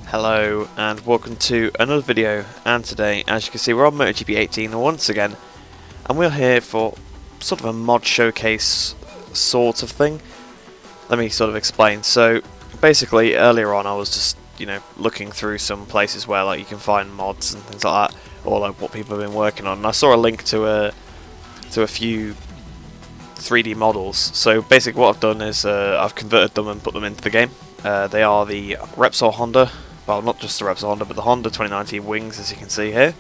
Hello and welcome to another video, and today, as you can see, we're on Motogp 18 once again, and we're here for sort of a mod showcase sort of thing. Let me sort of explain. So basically earlier on I was just, looking through some places where like you can find mods and things like that, or like what people have been working on, and I saw a link to a few 3D models. So basically what I've done is I've converted them and put them into the game. They are the Repsol Honda. Well, not just the Repsol Honda, but the Honda 2019 wings, as you can see here.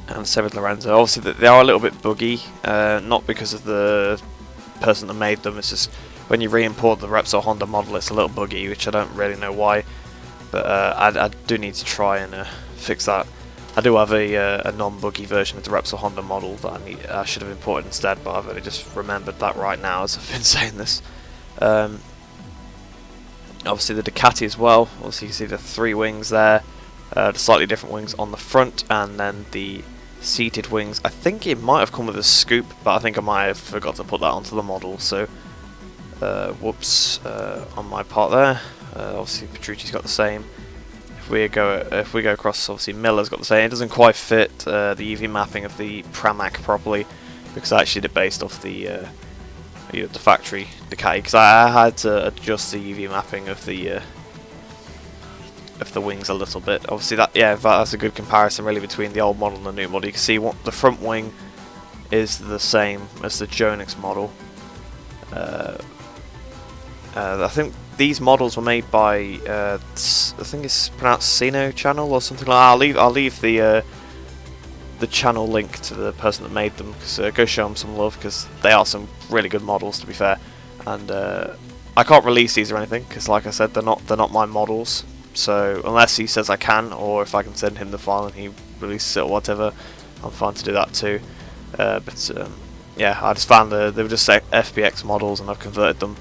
And same with Lorenzo. Obviously, they are a little bit buggy, not because of the person that made them. It's just when you re-import the Repsol Honda model, it's a little buggy, which I don't really know why. But I do need to try and fix that. I do have a non-buggy version of the Repsol Honda model that I should have imported instead, but I've only just remembered that right now as I've been saying this. Obviously the Ducati as well. Obviously you can see the three wings there, the slightly different wings on the front, and then the seated wings. I think it might have come with a scoop, but I think I might have forgot to put that onto the model, so whoops on my part there. Obviously Petrucci's got the same. If we go across, obviously Miller's got the same. It doesn't quite fit the EV mapping of the Pramac properly, because I actually did based off the factory Ducati, because I had to adjust the UV mapping of the wings a little bit. Obviously that's a good comparison really between the old model and the new model. You can see what the front wing is the same as the Jonix model. I think these models were made by I think it's pronounced Cino channel or something like that. I'll leave the channel link to the person that made them, because go show them some love, because they are some really good models, to be fair. And I can't release these or anything, because like I said, they're not my models. So unless he says I can, or if I can send him the file and he releases it or whatever, I'm fine to do that too. Yeah, I just found they were just FBX models, and I've converted them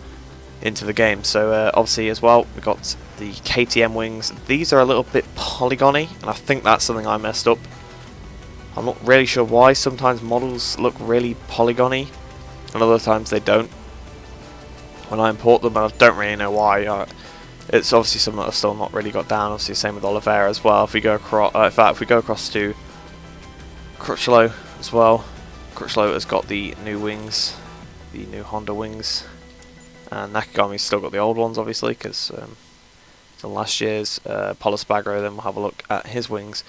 into the game. So obviously as well, we got the KTM wings. These are a little bit polygony, and I think that's something I messed up. I'm not really sure why. Sometimes models look really polygony, and other times they don't when I import them, and I don't really know why. It's obviously something that I've still not really got down. Obviously, same with Oliveira as well. If we go across, in fact, if we go across to Crutchlow as well, Crutchlow has got the new wings, the new Honda wings, and Nakagami's still got the old ones, obviously, because it's last year's. Polo Spagro, then we'll have a look at his wings.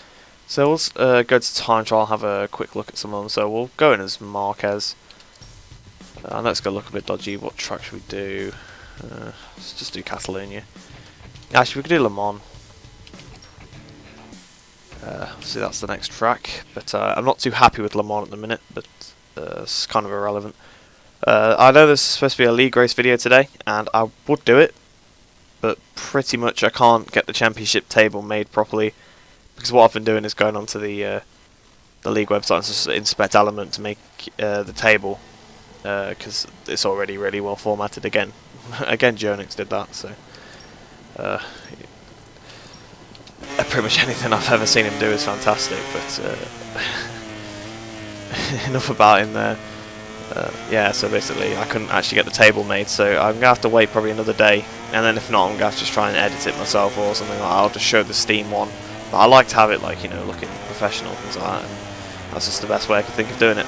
So we'll go to time trial and have a quick look at some of them. So we'll go in as Marquez. Let's go look a bit dodgy. What track should we do? Let's just do Catalonia. Actually, we could do Le Mans. See, that's the next track. But I'm not too happy with Le Mans at the minute, but it's kind of irrelevant. I know there's supposed to be a league race video today, and I would do it, but pretty much I can't get the championship table made properly, because what I've been doing is going onto the league website and just inspect element to make the table, because it's already really well formatted again. Again, Jonix did that, so pretty much anything I've ever seen him do is fantastic. But enough about him there. Yeah, so basically I couldn't actually get the table made, so I'm gonna have to wait probably another day, and then if not, I'm gonna have to just try and edit it myself or something like that. I'll just show the Steam one. But I like to have it like, looking professional, things like that, and that's just the best way I can think of doing it.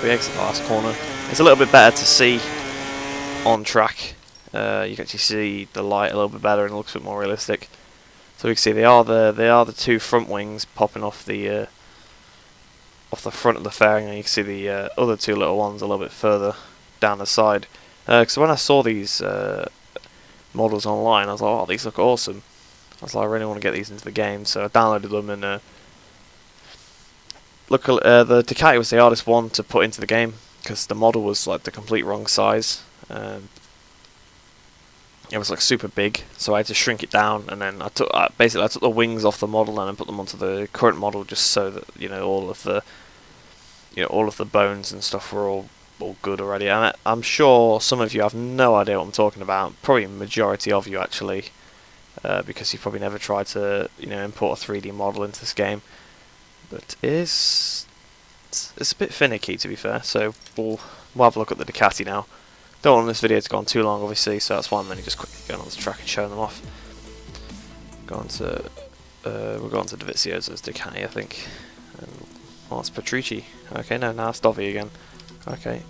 We exit the last corner. It's a little bit better to see on track. You can actually see the light a little bit better and it looks a bit more realistic. So we can see they are the two front wings popping off the front of the fairing, and you can see the other two little ones a little bit further down the side. Because when I saw these models online, I was like, oh, these look awesome. I was like, I really want to get these into the game, so I downloaded them, and look, the Ducati was the hardest one to put into the game, because the model was like the complete wrong size. It was like super big, so I had to shrink it down, and then I took the wings off the model and I put them onto the current model, just so that all of the bones and stuff were all good already. And I'm sure some of you have no idea what I'm talking about. Probably a majority of you actually. Because you've probably never tried to import a 3D model into this game, but it's a bit finicky, to be fair. So we'll have a look at the Ducati now. Don't want this video to go on too long, obviously, so that's why I'm only just quickly going on the track and showing them off. We'll go on to Davizioso's Ducati, I think. Oh, it's Patrici. Okay, no, now it's Dovi again. Okay.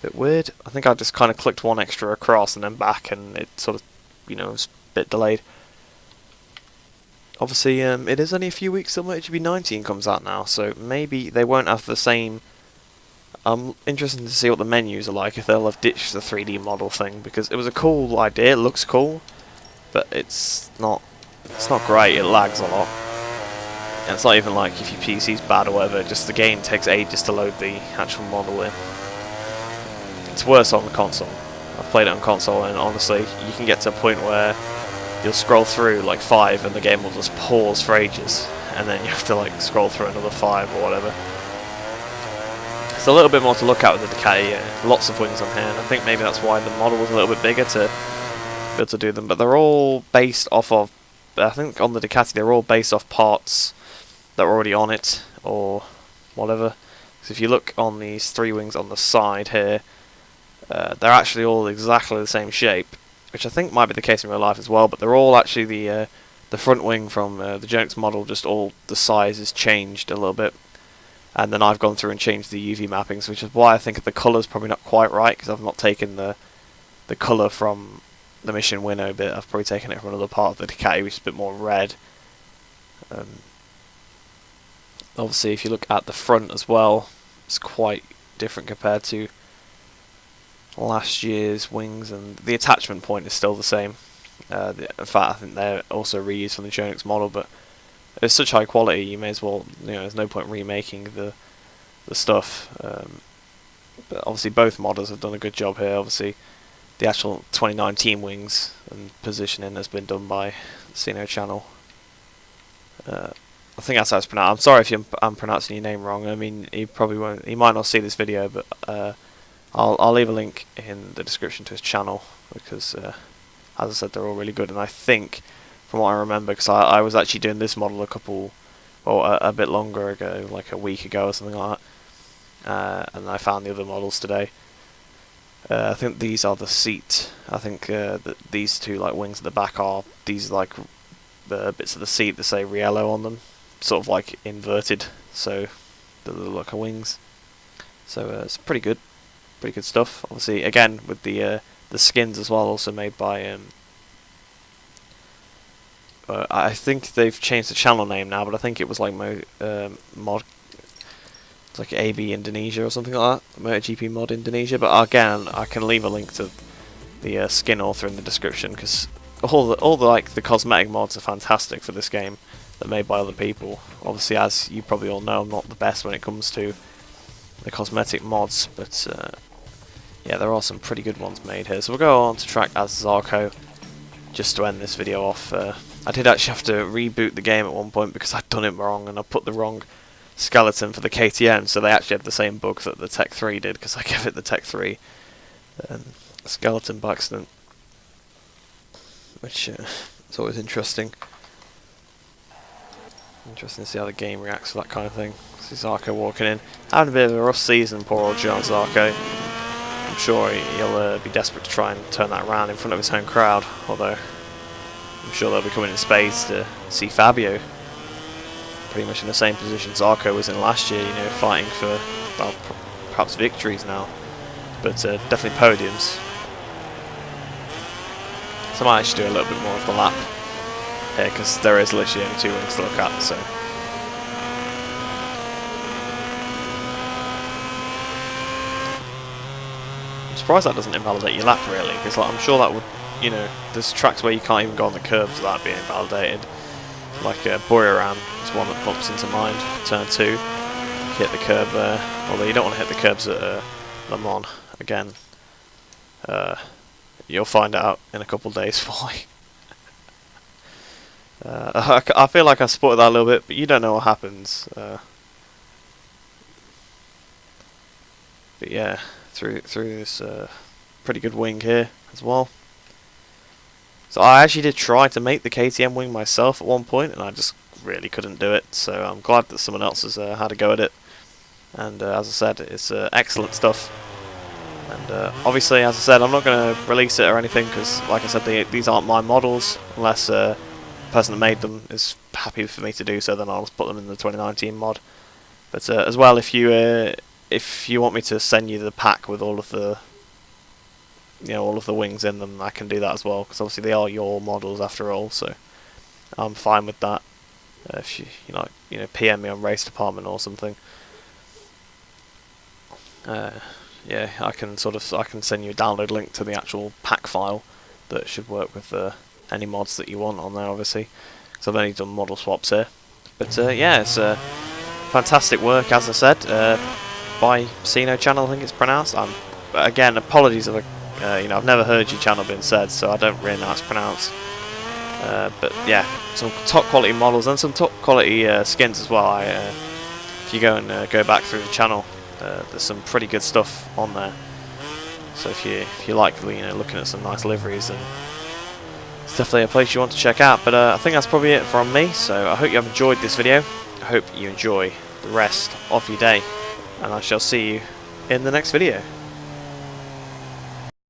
Bit weird. I think I just kind of clicked one extra across and then back, and it sort of, you know, was a bit delayed. Obviously, it is only a few weeks till Motogp 19 comes out now, so maybe they won't have the same. I'm interested to see what the menus are like, if they'll have ditched the 3D model thing, because it was a cool idea, it looks cool, but it's not great, it lags a lot. And it's not even like if your PC's bad or whatever, just the game takes ages to load the actual model in. It's worse on the console. I've played it on console, and honestly, you can get to a point where you'll scroll through like 5 and the game will just pause for ages, and then you have to like scroll through another 5 or whatever. It's a little bit more to look at with the Ducati, lots of wings on here, and I think maybe that's why the model was a little bit bigger to be able to do them, but they're all based off of, I think on the Ducati they're all based off parts that were already on it, or whatever. So if you look on these 3 wings on the side here, they're actually all exactly the same shape, which I think might be the case in real life as well, but they're all actually the front wing from the Genix model, just all the size is changed a little bit. And then I've gone through and changed the UV mappings, which is why I think the colour's probably not quite right, because I've not taken the colour from the Mission Winnow bit. I've probably taken it from another part of the Ducati, which is a bit more red. Obviously, if you look at the front as well, it's quite different compared to last year's wings, and the attachment point is still the same. In fact, I think they're also reused from the Genix model, but it's such high quality, you may as well, you know, there's no point remaking the stuff. But obviously both modders have done a good job here. Obviously the actual 2019 wings and positioning has been done by the Cino channel. I think that's how it's pronounced. I'm sorry if I'm pronouncing your name wrong. I mean, he probably won't, he might not see this video, but I'll leave a link in the description to his channel, because as I said, they're all really good, and I think, from what I remember, because I was actually doing this model a bit longer ago, like a week ago or something like that, and I found the other models today. I think these are the seat. I think that these 2 like wings at the back are these like bits of the seat that say Riello on them, sort of like inverted, so the little like wings. So it's pretty good stuff. Obviously, again with the skins as well, also made by. I think they've changed the channel name now, but I think it was like Mod. It's like AB Indonesia or something like that. Motogp Mod Indonesia. But again, I can leave a link to the skin author in the description, because all the like the cosmetic mods are fantastic for this game. They're made by other people. Obviously, as you probably all know, I'm not the best when it comes to the cosmetic mods, but yeah, there are some pretty good ones made here. So we'll go on to track as Zarco, just to end this video off. I did actually have to reboot the game at one point because I'd done it wrong, and I put the wrong skeleton for the KTM, so they actually had the same bug that the Tech 3 did, because I gave it the Tech 3 skeleton by accident, which is always interesting. Interesting to see how the game reacts to that kind of thing. See Zarco walking in, having a bit of a rough season, poor old John Zarco. I'm sure he'll be desperate to try and turn that around in front of his home crowd, although I'm sure they'll be coming in spades to see Fabio pretty much in the same position Zarco was in last year, you know, fighting for, well, perhaps victories now, but definitely podiums. So I might actually do a little bit more of the lap here, because there is literally only 2 wings to look at, so. I'm surprised that doesn't invalidate your lap, really, because like, I'm sure that would, you know, there's tracks where you can't even go on the curbs without being invalidated. Like Buriram is one that pops into mind. Turn 2, you hit the curb there. Although you don't want to hit the curbs at Le Mans again. You'll find out in a couple of days why. I feel like I spotted that a little bit, but you don't know what happens. But yeah, through this pretty good wing here as well. So I actually did try to make the KTM wing myself at one point, and I just really couldn't do it. So I'm glad that someone else has had a go at it. And as I said, it's excellent stuff. And obviously, as I said, I'm not going to release it or anything because, like I said, these aren't my models unless the person that made them is happy for me to do so. Then I'll just put them in the 2019 mod. But as well, if you want me to send you the pack with all of the all of the wings in them, I can do that as well because obviously they are your models after all. So I'm fine with that. If you PM me on Race Department or something. Yeah, I can send you a download link to the actual pack file that should work with any mods that you want on there, obviously, because I've only done model swaps here. But yeah, it's fantastic work, as I said, by Cino channel, I think it's pronounced. Again, apologies if I've never heard your channel being said, so I don't really know how it's pronounced. But yeah, some top quality models and some top quality skins as well. If you go back through the channel. There's some pretty good stuff on there, so if you like looking at some nice liveries, then it's definitely a place you want to check out. But I think that's probably it from me, so I hope you have enjoyed this video. I hope you enjoy the rest of your day, and I shall see you in the next video.